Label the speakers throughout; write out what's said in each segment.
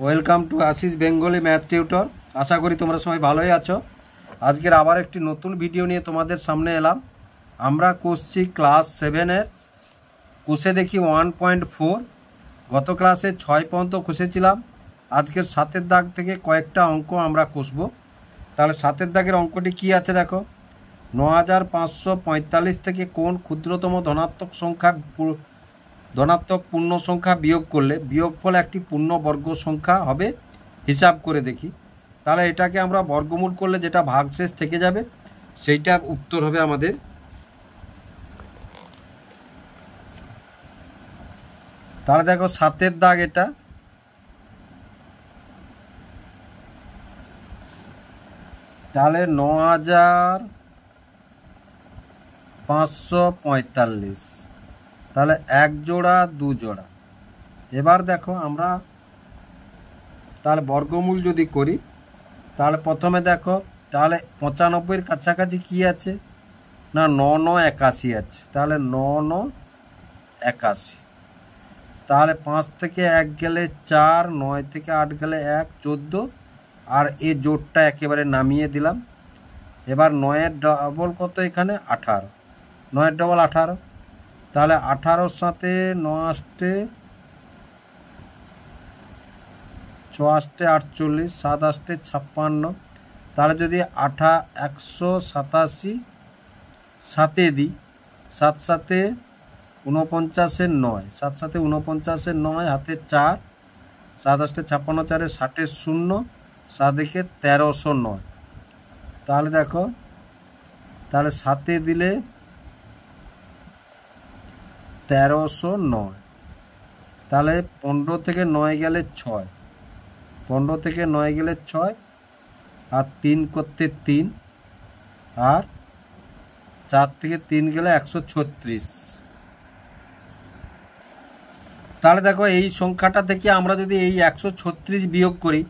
Speaker 1: Welcome to Ashish Bengali math tutor. আশা করি তোমরা সবাই ভালোই আছো। আজকের আবার একটি নতুন ভিডিও নিয়ে তোমাদের সামনে এলাম। আমরা করছি ক্লাস 7-এর কোষে দেখি 1.4। গত ক্লাসে 6 পর্যন্ত কষেছিলাম। আজকের 7-এর দাগ থেকে কয়েকটা অঙ্ক আমরা কষবো। তাহলে 7-এর দাগের অঙ্কটি কি আছে দেখো। 9545 থেকে কোন ক্ষুদ্রতম ধনাত্মক পূর্ণ সংখ্যা বিয়োগ করলে বিয়োগফল একটি পূর্ণবর্গ সংখ্যা হবে হিসাব করে দেখি। তাহলে এটাকে আমরা বর্গমূল করলে যেটা ভাগশেষ থেকে যাবে সেইটার উত্তর হবে আমাদের। তাহলে দেখো 7-এর দাগ এটা। তাহলে 9545, তাহলে এক জোড়া দু জোড়া। এবার দেখো আমরা তাহলে বর্গমূল যদি করি তাহলে প্রথমে দেখো তাহলে 95-এর কাছাকাছি কি আছে না 9-9-81 আছে। তাহলে 9-9-81, তাহলে 5 থেকে 1 গেলে 4, 9 থেকে 8 গেলে 1, 14, আর এই জোড়টা একেবারে নামিয়ে দিলাম। এবার 9-এর ডবল কত এখানে 18, 9-এর ডবল 18, তাহলে 18-র সাথে 9 আসতে 6 আসতে 48, 7 আসতে 56, তাহলে যদি 187 সাথে দিই 7 সাথে 49-এর 9, 7 সাথে 49-এর 9, হাতে 4, 7 আসতে 56, 4-এ 60-এর 0, 7 একে 1309। তাহলে দেখো তাহলে 7-এ দিলে 1309, তাহলে 15 থেকে 9 গেলে 6, 15 থেকে 9 গেলে 6, আর 3 করতে 3, আর 4 থেকে 3 গেলে 136। তাহলে দেখো এই সংখ্যাটা থেকে আমরা যদি এই 136 বিয়োগ করি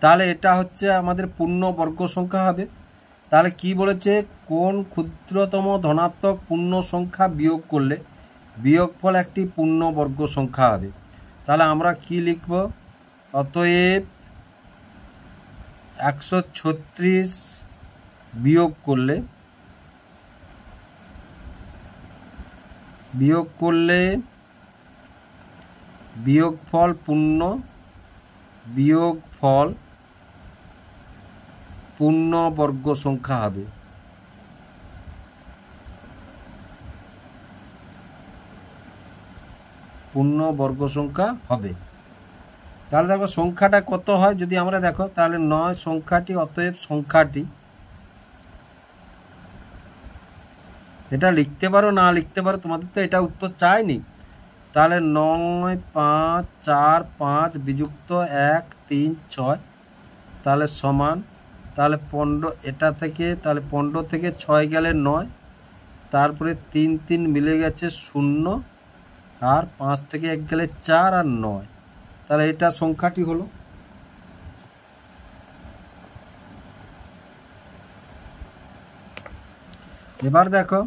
Speaker 1: তাহলে এটা হচ্ছে আমাদের পূর্ণবর্গ সংখ্যা হবে। তাহলে কি বলেছে, কোন ক্ষুদ্রতম ধনাত্মক পূর্ণ সংখ্যা বিয়োগ করলে বিয়োগফল একটি পূর্ণবর্গ সংখ্যা হবে। তাহলে আমরা কি লিখব, অতএব 136 বিয়োগ করলে বিয়োগফল পূর্ণবর্গ সংখ্যা হবে। পূর্ণবর্গ সংখ্যা হবে। তাহলে দেখো সংখ্যাটা কত হয় যদি আমরা দেখো, তাহলে 9 সংখ্যাটি, অতএব সংখ্যাটি, এটা লিখতে পারো না লিখতে পারো, তোমাদের তো এটা উত্তর চাইনি। তাহলে 9, 5, 4, 5 বিযুক্ত 1, 3, 6, তাহলে সমান, তাহলে 15 এটা থেকে, তাহলে 15 থেকে 6 গেলে 9, তারপরে 3 3 মিলে গেছে 0, আর 5 থেকে 1 গেলে 4, আর 9, তাহলে এটা সংখ্যাটি হলো। এবার দেখো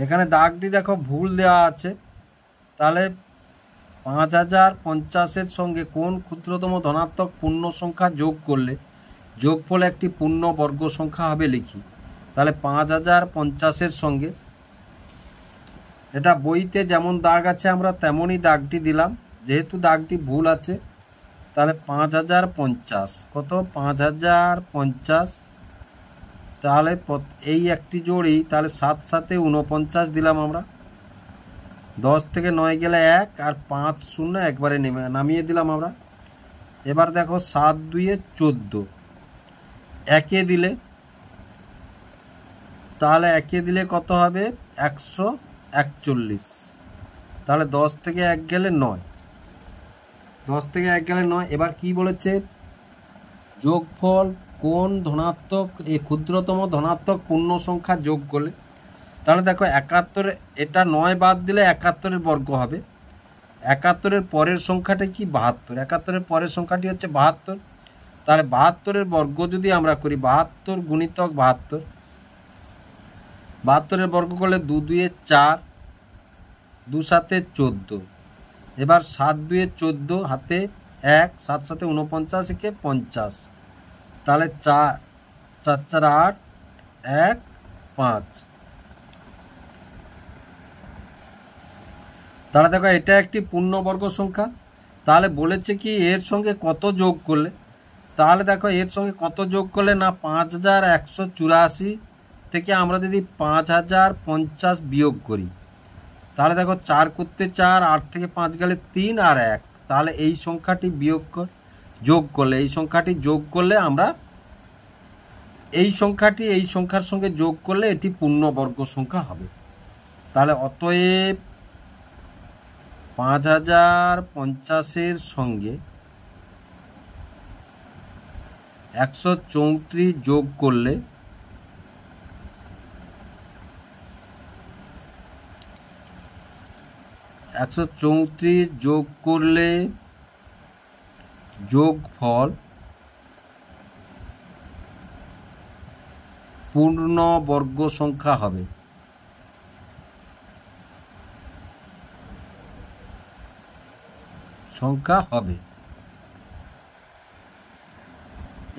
Speaker 1: এখানে দাগটি দেখো ভুল দেওয়া আছে। তাহলে 5050-এর সঙ্গে কোন ক্ষুদ্রতম ধনাত্মক পূর্ণ সংখ্যা যোগ করলে যোগফল একটি পূর্ণবর্গ সংখ্যা হবে লিখি। তাহলে 5050-এর সঙ্গে, এটা বইতে যেমন দাগ আছে আমরা তেমনই দাগটি দিলাম, যেহেতু দাগটি ভুল আছে। তাহলে 5050 কত, 5050, তাহলে এই একটি জোড়ি, তাহলে 7 সাথে 49 দিলাম আমরা, 10 থেকে 9 গেলে 1, আর 5 0 একবারে নামিয়ে দিলাম আমরা। এবার দেখো 7 2-এ 14, একে দিলে, তাহলে একে দিলে কত হবে 141, তাহলে 10 থেকে 1 গেলে 9, 10 থেকে 1 গেলে 9। এবার কি বলেছে, যোগফল কোন ধনাত্মক এই ক্ষুদ্রতম ধনাত্মক পূর্ণ সংখ্যা যোগ করলে। তাহলে দেখো 71, এটা 9 বাদ দিলে 71-এর বর্গ হবে। 71-এর পরের সংখ্যাটা কি 72, 71-এর পরের সংখ্যাটি হচ্ছে 72। তাহলে 72-এর বর্গ যদি আমরা করি, 72 গুণিতক 72, 72-এর বর্গ করলে 2 2-এ 4, 2 7-এ 14, এবার 7 2 14, হাতে 1, 7 7 49, একে 50, তাহলে 4 4 4 8 1 5। তাহলে দেখো এটা একটি পূর্ণবর্গ সংখ্যা। তাহলে বলেছে কি এর সঙ্গে কত যোগ করলে, তাহলে দেখো এর সঙ্গে কত যোগ করলে না 5184 থেকে আমরা যদি 5050 বিয়োগ করি, তাহলে দেখো 4 করতে 4, 8 থেকে 5 গেলে 3 আর 1, তাহলে এই সংখ্যাটি যোগ করলে এই সংখ্যাটি যোগ করলে আমরা এই সংখ্যাটি এই সংখ্যার সঙ্গে যোগ করলে এটি পূর্ণবর্গ সংখ্যা হবে। তাহলে অতএব 5050 সঙ্গে 134 যোগ করলে 134 যোগ করলে যোগফল পূর্ণবর্গ সংখ্যা হবে।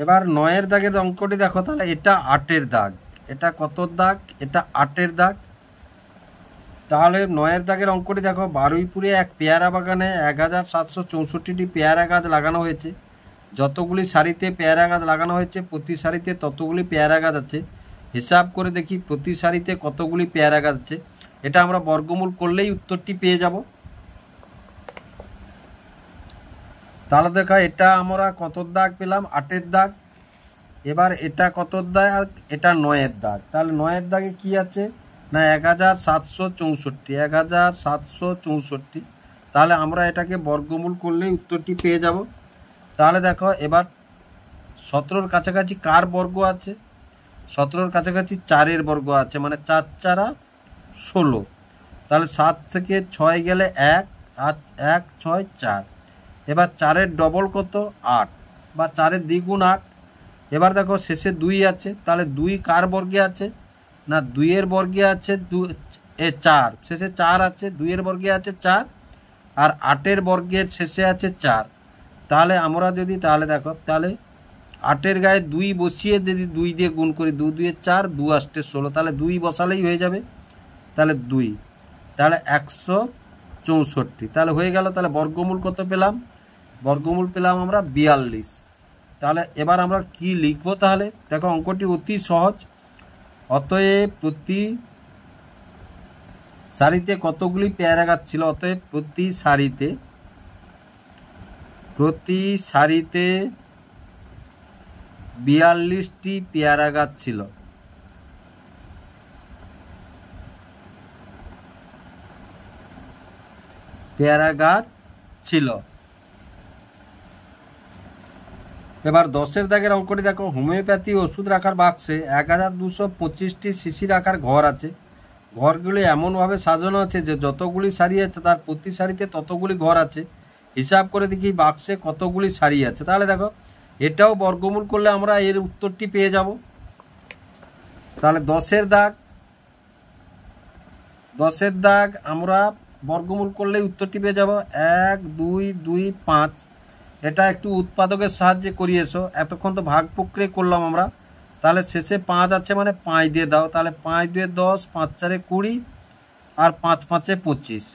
Speaker 1: এবার 9 দাগের অঙ্কটি দেখো, তাহলে এটা 8 দাগ, এটা কত দাগ, এটা 8 দাগ। তাহলে 9 দাগের অঙ্কটি দেখো, বারুইপুরে এক পেয়ারা বাগানে 1764টি পেয়ারা গাছ লাগানো হয়েছে। যতগুলি সারিতে পেয়ারা গাছ লাগানো হয়েছে প্রতি সারিতে ততগুলি পেয়ারা গাছ আছে। হিসাব করে দেখি প্রতি সারিতে কতগুলি পেয়ারা গাছ আছে। এটা আমরা বর্গমূল করলেই উত্তরটি পেয়ে যাব। তাহলে দেখা এটা আমরা কত দাগ পেলাম, 8 দাগ। এবার এটা কত দাগ, আর এটা 9 দাগ। তাহলে 9 দাগে কি আছে না 1764, 1764। তাহলে আমরা এটাকে বর্গমূল করলেই উত্তরটি পেয়ে যাব। তাহলে দেখো এবার 17-র কাছাকাছি কার বর্গ আছে, 17-র কাছাকাছি 4-এর বর্গ আছে, মানে 4 4 16। তাহলে 7 থেকে 6 গেলে 1 আর 1 6 4। এবার 4-এর ডবল কত 8, বা 4-এর দ্বিগুণ 8। এবার দেখো শেষে 2 আছে, তাহলে 2 কার বর্গে আছে না 2-এর বর্গে আছে 4, শেষে 4 আছে, 2-এর বর্গে আছে 4, আর 8-এর বর্গের শেষে আছে 4। তাহলে আমরা যদি তাহলে দেখো তাহলে 8-এর গায়ে 2 বসিয়ে যদি 2 দিয়ে গুণ করি, 2 2 4, 2 8 16, তাহলে 2 বসালেই হয়ে যাবে। তাহলে 2, তাহলে 164, তাহলে হয়ে গেল। তাহলে বর্গমূল কত পেলাম, বর্গমূল পেলাম আমরা 42। তাহলে এবার আমরা কি লিখবো, তাহলে দেখো অঙ্কটি অতি সহজ। অতএব প্রতি সারিতে কতগুলি পেয়ারা গাছ ছিল, অতএব প্রতি সারিতে 42টি পেয়ারা গাছ ছিল। এবার 10-এর দাগের অঙ্কটি দেখো, হোমিওপ্যাথি ওষুধ রাখার বাক্সে 1225টি শিশি রাখার ঘর আছে। ঘরগুলি এমনভাবে সাজানো আছে যে যতগুলি সারি আছে তার প্রতি সারিতে ততগুলি ঘর আছে। হিসাব করে দেখি বাক্সে কতগুলি সারি আছে। তাহলে দেখো এটাও বর্গমূল করলে আমরা এর উত্তরটি পেয়ে যাব। তাহলে 10-এর দাগ আমরা বর্গমূল করলেই উত্তরটি পেয়ে যাব 1 2 2 5। এটা একটু উৎপাদকের সাহায্যে করিয়েছো, এতক্ষণ তো ভাগ প্রক্রিয়া করলাম আমরা। তাহলে শেষে 5 আছে, মানে 5 দিয়ে দাও। তাহলে 5 2 10, 5 4 20, আর 5 5 25।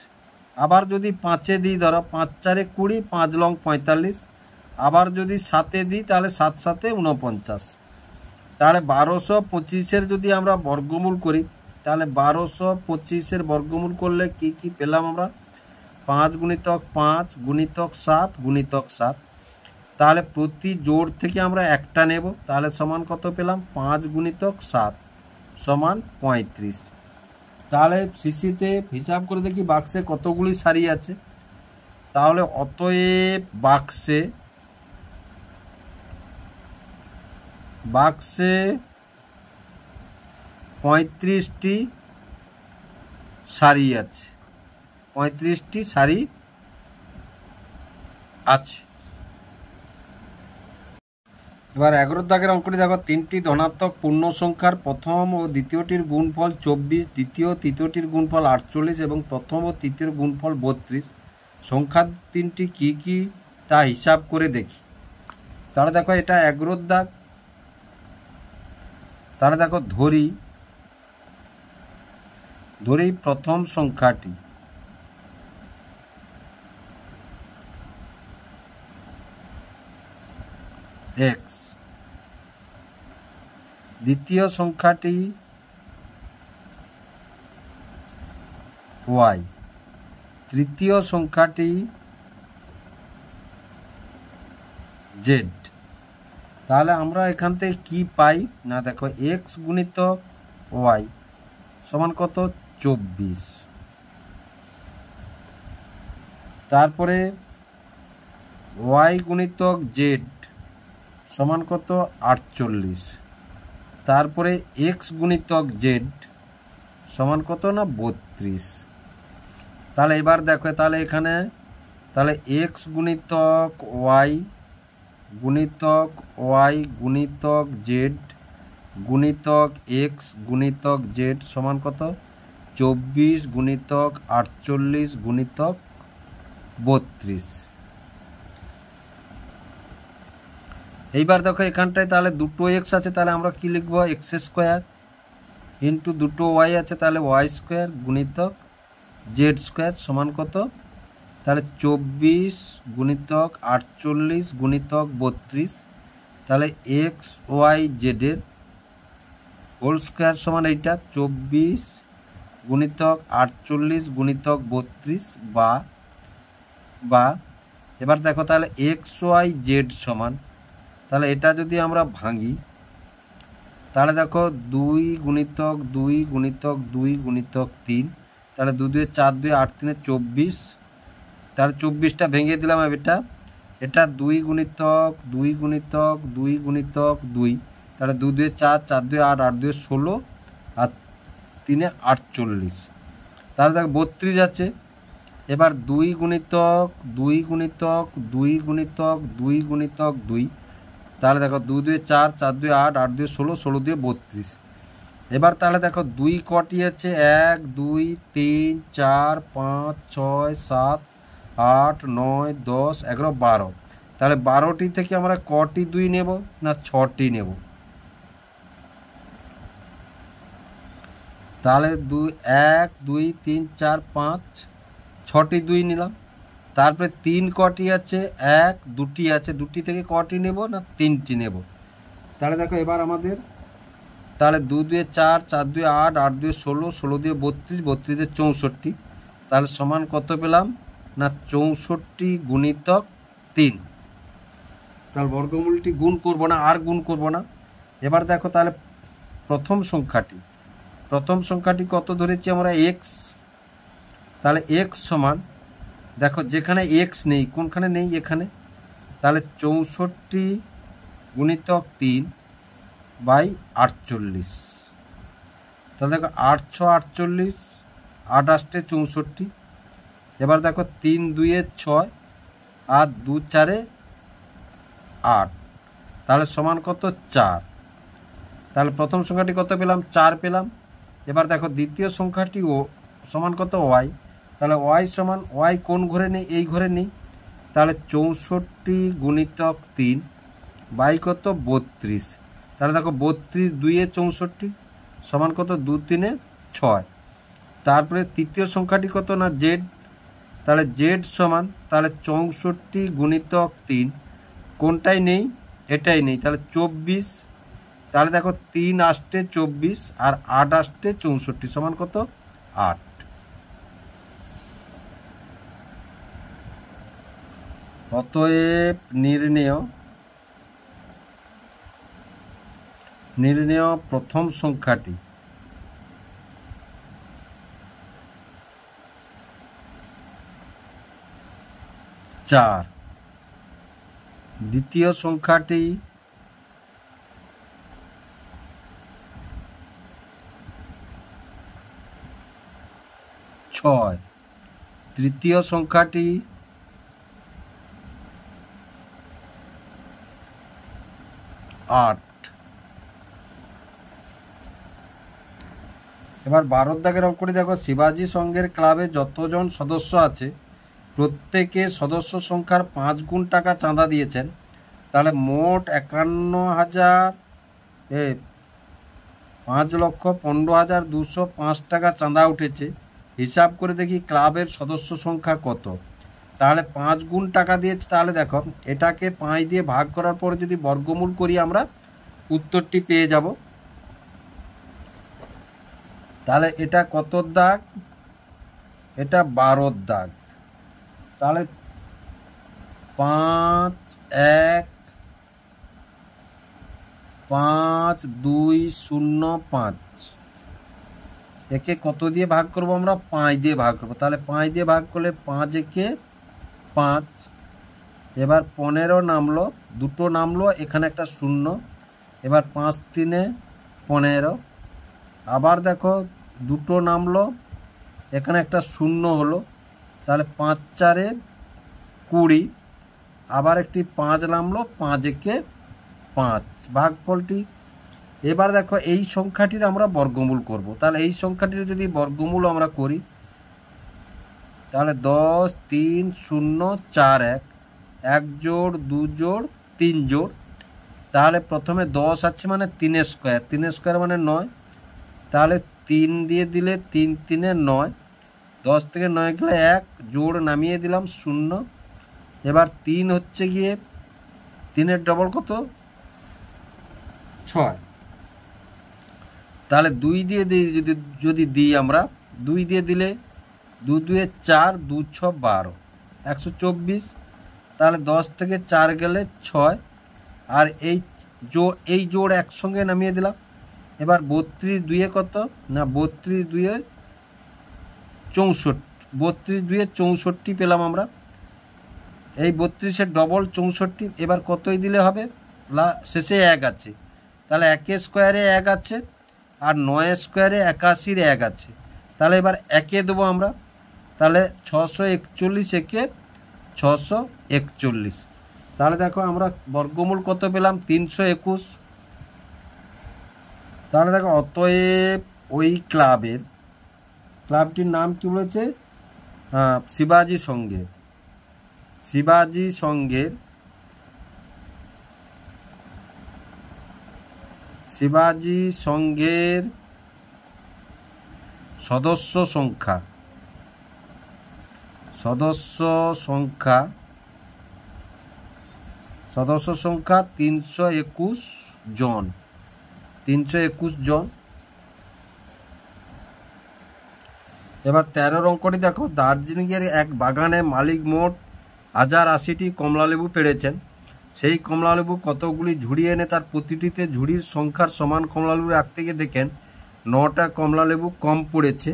Speaker 1: আবার যদি 5-এ দিই, ধরো 5 4 20, 5 লং 45। আবার যদি 7-এ দিই তাহলে 7 7 49। তাহলে 1225-এর যদি আমরা বর্গমূল করি, তাহলে 1225-এর বর্গমূল করলে কি কি পেলাম আমরা, 5 গুণিতক 5 গুণিতক 7 গুণিতক 7। তাহলে প্রতি জোড় থেকে আমরা একটা নেব, তাহলে সমান কত পেলাম, 5 গুণিতক 7 সমান 35। তাহলে শিশিতে হিসাব করে দেখি বাক্সে কতগুলি সারি আছে। তাহলে অতএব বাক্সে 35টি সারি আছে, 35টি সারি আছে। এবার 11 দাগের অঙ্কটি দেখো, 3টি ধনাত্মক পূর্ণ সংখ্যার প্রথম ও দ্বিতীয়টির গুণফল 24, দ্বিতীয় তৃতীয়টির গুণফল 48 এবং প্রথম ও তৃতীয় গুণফল 32। সংখ্যা তিনটি কি কি তা হিসাব করে দেখি। তাহলে দেখো এটা 11 দাগ। তাহলে দেখো ধরি প্রথম সংখ্যাটি x, দ্বিতীয় সংখ্যাটি y, তৃতীয় সংখ্যাটি z। তাহলে আমরা এখান থেকে কি পাই না, দেখো x গুণিতক y সমান কত 24, তারপরে y গুণিতক z সমান কত 48, তারপরে x গুণিতক z সমান কত না 32। তাহলে এবার দেখো তাহলে এখানে তাহলে x গুণিতক y গুণিতক y গুণিতক z গুণিতক x গুণিতক z সমান কত 24 গুণিতক 48 গুণিতক 32। এইবার দেখো এখানটায় তাহলে দুটো x আছে, তাহলে আমরা কি লিখবো x স্কোয়ার ইন্টু দুটো y আছে তাহলে y স্কোয়ার গুণিতক z স্কোয়ার সমান কত, তাহলে 24 গুণিতক 48 গুণিতক 32। তাহলে এক্স ওয়াই জেডের হোল স্কোয়ার সমান এইটা 24 গুণিতক 48 গুণিতক 32 বা এবার দেখো তাহলে এক্স ওয়াই জেড সমান, তাহলে এটা যদি আমরা ভাঙি তাহলে দেখো 2 গুণিতক 2 গুণিতক 2 গুণিতক 3, তাহলে 2 2 4 2 8 3 24, তাহলে 24টা ভেঙে দিলাম। এটা 2 গুণিতক 2 গুণিতক 2 গুণিতক 2, তাহলে 2 2 4 4 2 8 8 2 16 আর 3 48, তাহলে দেখো 32 আছে। এবার 2 গুণিতক 2 গুণিতক 2 গুণিতক 2 গুণিতক 2, তাহলে দেখো 2 2 4 4 2 8 8 2 16 16 2 32। এবার তাহলে দেখো 2 কটি আছে 1 2 3 4 5 6 7 8 9 10 11 12, তাহলে 12টি থেকে আমরা কটি 2 নেব না 6টি নেব। তাহলে 1 2 3 4 5 6টি 2 নিলাম। তারপরে 3 কটি আছে 1 2টি আছে, 2টি থেকে কটি নেব না 3টি নেব। তাহলে দেখো এবার আমাদের তাহলে 2 2 4 4 2 8 8 2 16 16 2 32 32 2 64, তাহলে সমান কত পেলাম না 64 গুণিতক 3। তাহলে বর্গমূলটি গুণ করব না, আর গুণ করব না। এবার দেখো তাহলে প্রথম সংখ্যাটি কত ধরেছি আমরা x, তাহলে x সমান দেখো যেখানে x নেই কোনখানে নেই এখানে, তাহলে 64 গুণিতক 3 বাই 48, তাহলে দেখো 8 6 48 8 8 64। এবার দেখো 3 2 6 আর 2 4 8, তাহলে সমান কত 4। তাহলে প্রথম সংখ্যাটি কত পেলাম 4 পেলাম। এবার দেখো দ্বিতীয় সংখ্যাটি সমান কত y, তাহলে y সমান y কোন ঘরে নেই এই ঘরে নেই, তাহলে 64 গুণিতক 3 বাই কত 32, তাহলে দেখো 32 2 64 সমান কত 2 3 6। তারপরে তৃতীয় সংখ্যাটি কত না z, তাহলে z সমান তাহলে 64 গুণিতক 3 কোনটাই নেই এটাই নেই, তাহলে 24, তাহলে দেখো 3 আসতে 24 আর 8 আসতে 64 সমান কত 8। অতএব নির্ণেয় প্রথম সংখ্যাটি চার, দ্বিতীয় সংখ্যাটি 6, তৃতীয় সংখ্যাটি 8। এবার 12 দাগের অঙ্কটি দেখো, শিবাজি সংঘের ক্লাবে যতজন সদস্য আছে প্রত্যেকে সদস্য সংখ্যার 5 গুণ টাকা চাঁদা দিয়েছেন, তাহলে মোট 5,15,205 টাকা চাঁদা উঠেছে। হিসাব করে দেখি ক্লাবের সদস্য সংখ্যা কত। তাহলে 5 গুণ টাকা দিয়েছে। তাহলে দেখো এটাকে 5 দিয়ে ভাগ করার পরে যদি বর্গমূল করি আমরা উত্তরটি পেয়ে যাব। তাহলে এটা কত দাগ? এটা 12 দাগ। তাহলে 5,1,5,2,0,5 একে কত দিয়ে ভাগ করব আমরা? 5 দিয়ে ভাগ করব। তাহলে 5 দিয়ে ভাগ করলে 5 একে 5। এবার 15 নামলো, দুটো নামলো, এখানে একটা শূন্য। এবার 5 3 15। আবার দেখো দুটো নামলো, এখানে একটা শূন্য হলো। তাহলে 5 4 20। আবার একটি 5 নামলো, 5 একে 5। ভাগফলটি এবার দেখো এই সংখ্যাটির আমরা বর্গমূল করব। তাহলে এই সংখ্যাটির যদি বর্গমূল আমরা করি তাহলে 10 3 0 4 1, 1 জোড় 2 জোড় 3 জোড়। তাহলে প্রথমে 10 আছে মানে 3 স্কোয়ার, 3 স্কোয়ার মানে 9। তাহলে 3 দিয়ে দিলে 3 3 9, 10 থেকে 9 গেলে 1, জোড় নামিয়ে দিলাম 0। এবার 3 হচ্ছে গিয়ে 3-এর ডবল কত? 6। তাহলে 2 দিয়ে যদি দিই আমরা, 2 দিয়ে দিলে 2 2 4, 2 6 12, 124। তাহলে 10 থেকে 4 গেলে 6। আর এই জোড় একসঙ্গে নামিয়ে দিলাম। এবার 32 2 কত? না 32 2 64, 32 2 64 পেলাম আমরা। এই 32-এর ডবল 64। এবার কতই দিলে হবে? শেষে 1 আছে, তাহলে 1 স্কোয়ারে 1 আছে, আর 9 স্কোয়ারে 81-র 1 আছে। তাহলে এবার 1 দেবো আমরা। তাহলে 641 একে 641। তাহলে দেখো আমরা বর্গমূল কত পেলাম? 321। তাহলে দেখো অতএব ওই ক্লাবটির নাম কি বলেছে? শিবাজি সংঘের। শিবাজি সংঘের সদস্য সংখ্যা 321 জন। 321 জন। এবার 13 অঙ্কটি দেখো, দার্জিলিংয়ের এক বাগানে মালিক মোট 1080টি কমলালেবু পেড়েছেন। সেই কমলালেবু কতগুলি ঝুড়ি এনে তার প্রতিটিতে ঝুড়ির সংখ্যার সমান কমলালেবু রাখতে গিয়ে দেখেন 9টা কমলালেবু কম পড়েছে।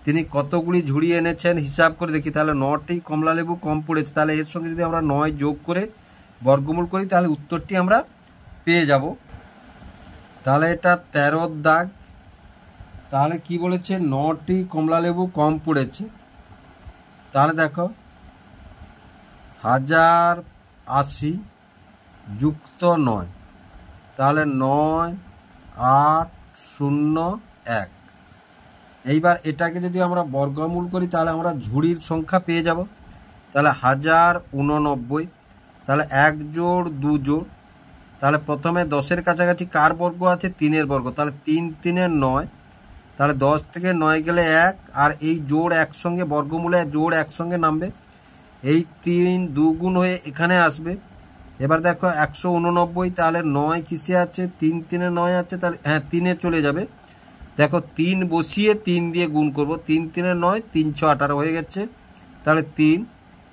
Speaker 1: তিনি কতগুলি ঝুড়ি এনেছেন হিসাব করে দেখি। তাহলে 9টি কমলালেবু কম পড়েছে। তাহলে এর সঙ্গে যদি আমরা 9 যোগ করে বর্গমূল করি তাহলে উত্তরটি আমরা পেয়ে যাব। তাহলে এটা 13 দাগ। তাহলে কি বলেছে? 9টি কমলালেবু কম পড়েছে। তাহলে দেখো 1080 যুক্ত 9, তাহলে 9 8 0 1। এইবার এটাকে যদি আমরা বর্গমূল করি তাহলে আমরা ঝুড়ির সংখ্যা পেয়ে যাব। তাহলে 1089। তাহলে 1 জোড় 2 জোড়। তাহলে প্রথমে 10-এর কাছাকাছি কার বর্গ আছে? 3-এর বর্গ। তাহলে 3 3 9। তাহলে 10 থেকে 9 গেলে 1, আর এই জোড় একসঙ্গে বর্গমূলে জোড় একসঙ্গে নামবে। এই 3 2 গুণ হয়ে এখানে আসবে। এবার দেখো 189। তাহলে 9 কিসে আছে? 3 3 9 আছে। তাহলে হ্যাঁ 3-এ চলে যাবে। দেখো 3 বসিয়ে 3 দিয়ে গুণ করব। 3 3 9, 3 6 18 হয়ে গেছে। তাহলে 3,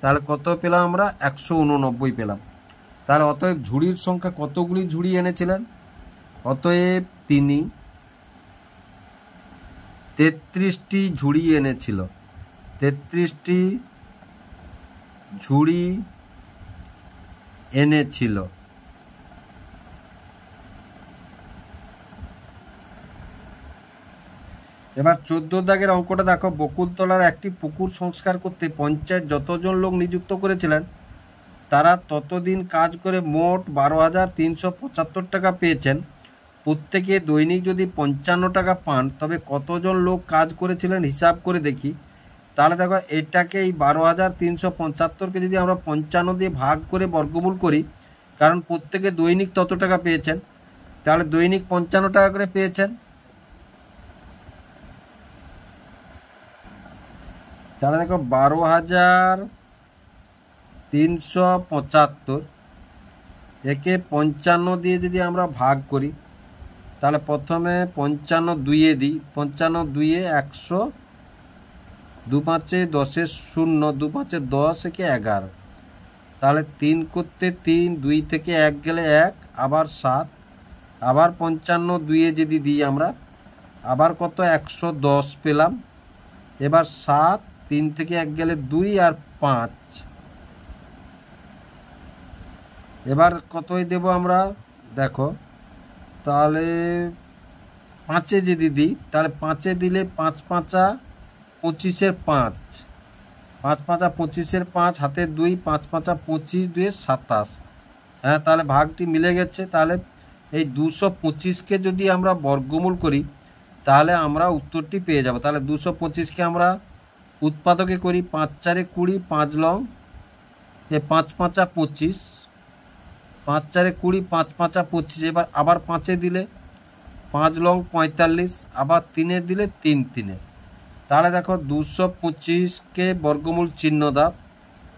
Speaker 1: তাহলে কত পেলাম আমরা? 189 পেলাম। তাহলে অতএব ঝুড়ির সংখ্যা কতগুলি ঝুড়ি এনেছিলেন? অতএব তিনি 33টি ঝুড়ি এনেছিল। 33টি ঝুড়ি এনেছিল। এবার 14 দাগের অঙ্কটা দেখো, বকুলতলার একটি পুকুর সংস্কার করতে পঞ্চায়েত যতজন লোক নিযুক্ত করেছিলেন তারা ততদিন কাজ করে মোট 12,375 টাকা পেয়েছেন। প্রত্যেকে দৈনিক যদি 55 টাকা পান তবে কতজন লোক কাজ করেছিলেন হিসাব করে দেখি। তাহলে দেখো এটাকে এই 12,375কে যদি আমরা 55 দিয়ে ভাগ করে বর্গমূল করি, কারণ প্রত্যেকে দৈনিক তত টাকা পেয়েছেন, তাহলে দৈনিক 55 টাকা করে পেয়েছেন। তাহলে দেখো 12,375 একে 55 দিয়ে যদি আমরা ভাগ করি, তাহলে প্রথমে 55 দুইয়ে দিই, 55 দুইয়ে 100, 2 5 10 0, 2 5 10 একে 11, তাহলে 3 করতে 3, 2 থেকে 1 গেলে 1, আবার 7, আবার 55 দুইয়ে যদি দিই আমরা, আবার কত 110 পেলাম। এবার 7, 3 থেকে 1 গেলে 2 আর 5, এবার কতই দেব আমরা দেখো, তাহলে 5-এ যদি দিই, তাহলে 5-এ দিলে 5 5 25-এর 5, 5 5 25-এর 5, হাতে 2, 5 5 25, 2 27। হ্যাঁ, তাহলে ভাগটি মিলে গেছে। তাহলে এই 225কে যদি আমরা বর্গমূল করি, তাহলে আমরা উত্তরটি পেয়ে যাব। তাহলে 225কে আমরা উৎপাদকে করি, 5 4 20, 5 লং 5 5 25, 5 4 20, 5 5 25। এবার আবার 5-এ দিলে 5 লং 45, আবার 3-এ দিলে 3 3। তাহলে দেখো 225কে বর্গমূল চিহ্ন দাও,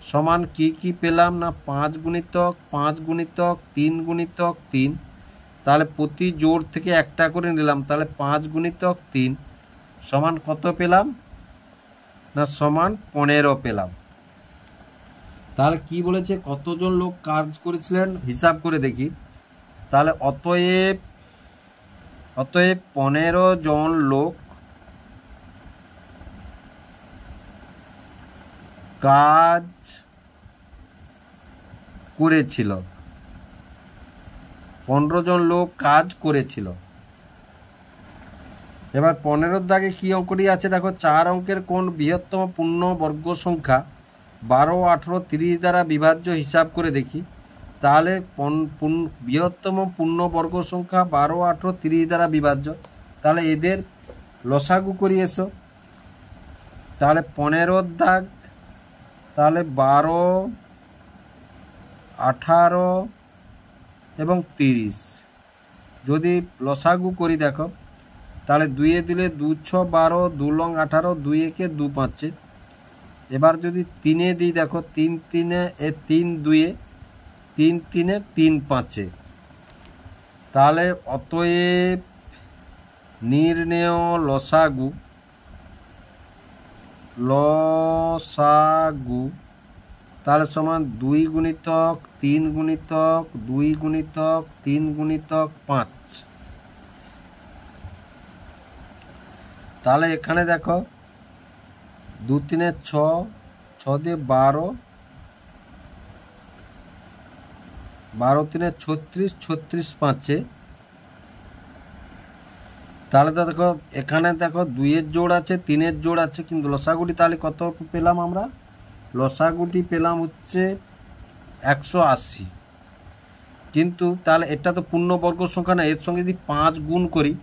Speaker 1: সমান কি পেলাম না 5 গুণিতক 5 গুণিতক 3 গুণিতক 3। তাহলে প্রতি জোড় থেকে একটা করে নিলাম, তাহলে 5 গুণিতক 3 সমান কত পেলাম না সমান 15 পেলাম। তাহলে কি বলেছে, কতজন লোক কাজ করেছিলেন হিসাব করে দেখি। তাহলে অতএব 15 জন লোক কাজ করেছিল, 15 জন লোক কাজ করেছিল। এবার 15-র দাগে কি অঙ্কটি আছে দেখো, 4 অঙ্কের কোন বৃহত্তম পূর্ণ বর্গ সংখ্যা 12, 18, 30 দ্বারা বিভাজ্য হিসাব করে দেখি। তাহলে বৃহত্তম পূর্ণ বর্গ সংখ্যা 12, 18, 30 দ্বারা বিভাজ্য, তাহলে এদের লসাগু করি এসো। তাহলে 15-র দাগ, তাহলে 12, 18 এবং 30 যদি লসাগু করি দেখো, তাহলে 2-এ দিলে 2 6 12, 2 লং 18, 2 একে 2 5। এবার যদি 3-এ দিই দেখো, 3 3-এ 3 2-এ 3 3-এ 3 5। তাহলে অতএব নির্ণেয় লসাগু তাহলে সমান 2 গুণিতক 3 গুণিতক 2 গুণিতক 3 গুণিতক 5। তাহলে এখানে দেখো 2 3 6, 6 দিয়ে 12, 12 3 36, 36 5। তাহলে তো দেখো এখানে দেখো 2-এর জোড় আছে 3-এর জোড় আছে, কিন্তু লসাগুটি তাহলে কত পেলাম আমরা, লসাগুটি পেলাম হচ্ছে 180। কিন্তু তাহলে এটা তো পূর্ণবর্গ সংখ্যা না, এর সঙ্গে যদি 5 গুণ করি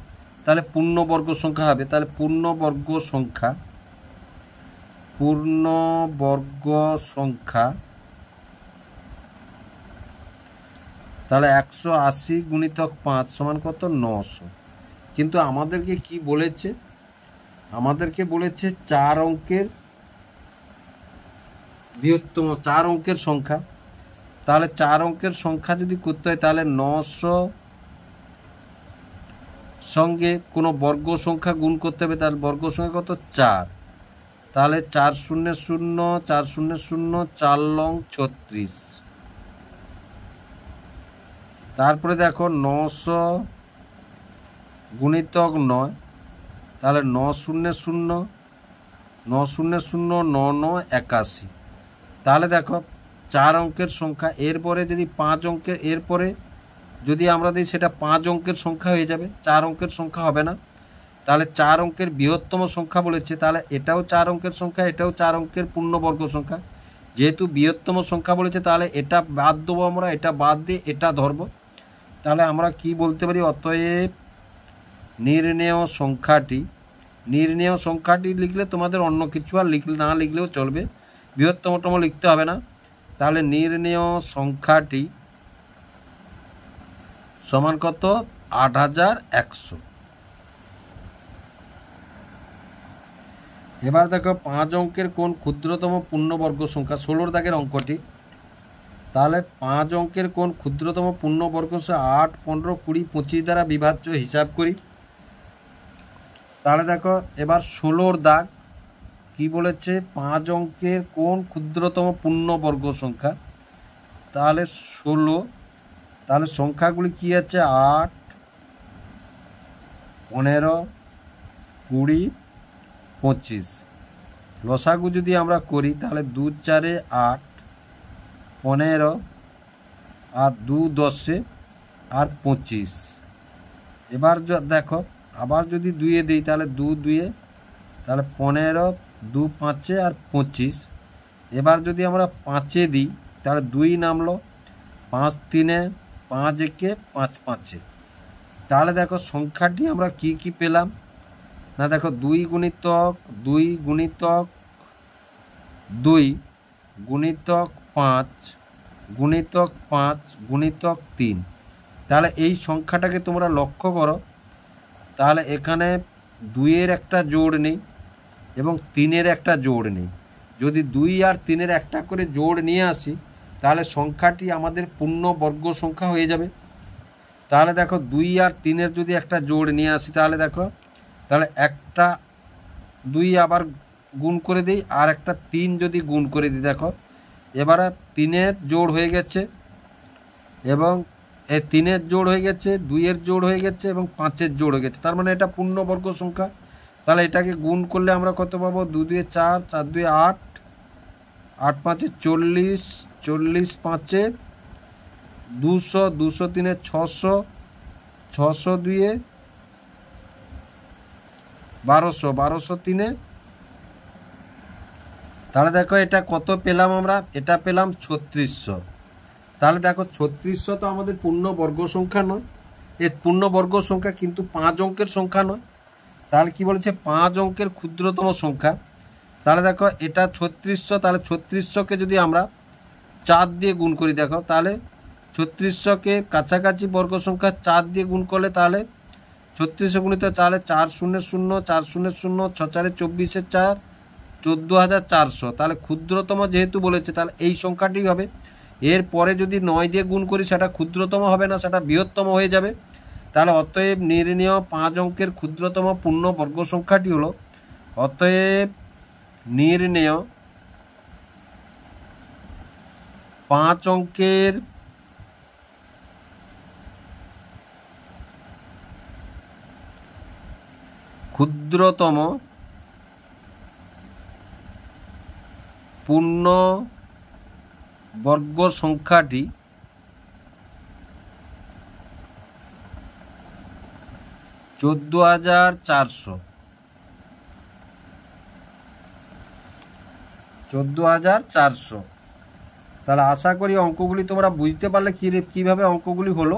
Speaker 1: তাহলে পূর্ণবর্গ সংখ্যা হবে। তাহলে পূর্ণবর্গ সংখ্যা তাহলে 180 গুণিতক 5 সমান কত 900। কিন্তু আমাদেরকে কি বলেছে, আমাদেরকে বলেছে 4 অঙ্কের বৃহত্তম 4 অঙ্কের সংখ্যা। তাহলে 4 অঙ্কের সংখ্যা যদি করতে হয়, তাহলে 900 সঙ্গে কোনো বর্গ সংখ্যা গুণ করতে হবে। তাহলে বর্গ সংখ্যা কত 4, তাহলে 4 0 0 4 0 0 4 লং 36। তারপরে দেখো 900 গুণিতক 9, তাহলে 9 0 0 9 0 0 9 9 81। তাহলে দেখো 4 অঙ্কের সংখ্যা, এরপরে যদি 5 অঙ্কের, এরপরে যদি আমরা দিই সেটা 5 অঙ্কের সংখ্যা হয়ে যাবে, 4 অঙ্কের সংখ্যা হবে না। তাহলে 4 অঙ্কের বৃহত্তম সংখ্যা বলেছে, তাহলে এটাও 4 অঙ্কের সংখ্যা, এটাও 4 অঙ্কের পূর্ণবর্গ সংখ্যা। যেহেতু বৃহত্তম সংখ্যা বলেছে, তাহলে এটা বাদ দেবো আমরা, এটা বাদ দিয়ে এটা ধরবো। তাহলে আমরা কি বলতে পারি, অতএব নির্ণেয় সংখ্যাটি নির্ণেয় সংখ্যাটি লিখলে তোমাদের অন্য কিছু আর না লিখলেও চলবে, বৃহত্তমতম লিখতে হবে না। তাহলে নির্ণেয় সংখ্যাটি সমান কত? 8100। এবার দেখো 5 অঙ্কের কোন ক্ষুদ্রতম পূর্ণবর্গ সংখ্যা, 16 দাগের অঙ্কটি। তাহলে 5 অঙ্কের কোন ক্ষুদ্রতম পূর্ণবর্গ সংখ্যা 8, 15, 20, 25 দ্বারা বিভাজ্য হিসাব করি। তাহলে দেখো এবার 16 দাগ কি বলেছে, 5 অঙ্কের কোন ক্ষুদ্রতম পূর্ণবর্গ সংখ্যা। তাহলে 16, তাহলে সংখ্যাগুলি কি আছে? 8, 15, 20, 25। লসাগু যদি আমরা করি তাহলে 2 4 8, 15 আর 2 10 আর 25। এবার দেখো আবার যদি 2 দিই তাহলে 2 2 তাহলে 15, 2 5 আর 25। এবার যদি আমরা 5 দিই তাহলে 2 নামলো, 5 3, 5 1, 5 5। তাহলে দেখো সংখ্যাটি আমরা কি কি পেলাম না, দেখো 2 গুণিতক 2 গুণিতক 2 গুণিতক 5 গুণিতক 5 গুণিতক 3। তাহলে এই সংখ্যাটাকে তোমরা লক্ষ্য করো, তাহলে এখানে 2-এর একটা জোড় নেই এবং 3-এর একটা জোড় নেই। যদি 2 আর 3-এর একটা করে জোড় নিয়ে আসি তাহলে সংখ্যাটি আমাদের পূর্ণবর্গ সংখ্যা হয়ে যাবে। তাহলে দেখো 2 আর 3-এর যদি একটা জোড় নিয়ে আসি তাহলে দেখো, তাহলে একটা 2 আবার গুণ করে দিই আর একটা 3 যদি গুণ করে দিই, দেখো এবারে 3-এর জোড় হয়ে গেছে এবং এই 3-এর জোড় হয়ে গেছে, 2-এর জোড় হয়ে গেছে এবং 5-এর জোড় হয়ে গেছে। তার মানে এটা পূর্ণবর্গ সংখ্যা। তাহলে এটাকে গুণ করলে আমরা কত পাবো? 2 2 4, 4 2 8, 8 5 40, 40 5 200, 200 3 600, 600 2 1200, 1200 3। তাহলে দেখো এটা কত পেলাম আমরা? এটা পেলাম 3600। তাহলে দেখো 3600 তো আমাদের পূর্ণবর্গ সংখ্যা নয়, এর পূর্ণবর্গ সংখ্যা কিন্তু 5 অঙ্কের সংখ্যা নয়। তাহলে কি বলেছে? 5 অঙ্কের ক্ষুদ্রতম সংখ্যা। তাহলে দেখো এটা 3600, তাহলে 3600কে যদি আমরা 4 দিয়ে গুণ করি, দেখো তাহলে 3600কে কাছাকাছি বর্গ সংখ্যা 4 দিয়ে গুণ করলে তাহলে 3600 গুণিত তাহলে 4 0 0, 4 0 0, 6 4 24, 4 14400। তাহলে ক্ষুদ্রতম যেহেতু বলেছে তাহলে এই সংখ্যাটি হবে। এর পরে যদি 9 দিয়ে গুণ করি সেটা ক্ষুদ্রতম হবে না, সেটা বৃহত্তম হয়ে যাবে। তাহলে অতএব নির্ণেয় 5 অঙ্কের ক্ষুদ্রতম পূর্ণবর্গ সংখ্যাটি হলো, অতএব নির্ণেয় 5 অঙ্কের ক্ষুদ্রতম পূর্ণবর্গ সংখ্যাটি 14400। 14400। তাহলে আশা করি অঙ্কগুলি তোমরা বুঝতে পারলে কিভাবে অঙ্কগুলি হলো।